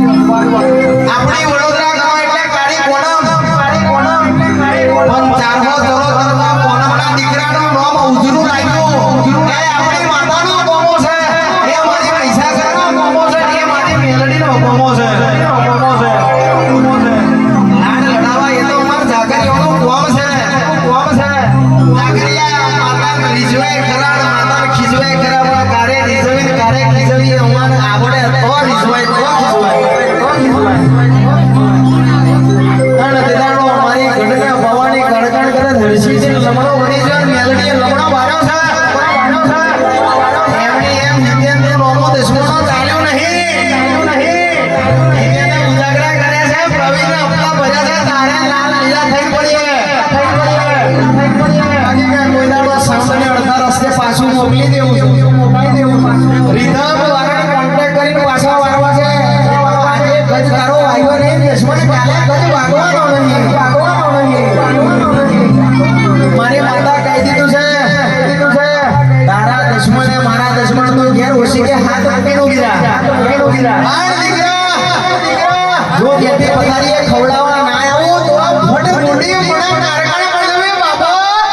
આપણી વડોદરા ગામ એટલે કાળી કોણમ પણ ચારહો જરો તરતા કોણમના દીકરાનું નામ ઉજરું લાગ્યું એ આપણી માતાનો કોમો છે એ મારી પૈસા કરવાનો કોમો છે એ મારી મેલડીનો કોમો છે લાડ લડાવા એ તો અમાર જાગરિયાનો કોમ છે જાગરિયા માતા રીઝવે ખરાડ માતા ખીજવે ખરા પણ કારે રીઝવી કારે ખીજવી અમાર આવડે તો રીઝવાય તો મોકલી દેવું રીધમ વાળાને કોન્ટેક્ટ કરીને પાછા વાળવા છે આજે ગજ તારો આવ્યો નહીં દુશ્મન કાલે ગજ ભાગવાનો નહીં મારી માતા કહી દીધું છે તારા દુશ્મને મારા દુશ્મન તો ઘેર ઓછી કે હાથ મૂકીને ગીરા જો ઘેરથી પથારીએ ખવડાવવા ના આવું તો આ ફટ મોટી મને કારખાને પડી જવે બાપા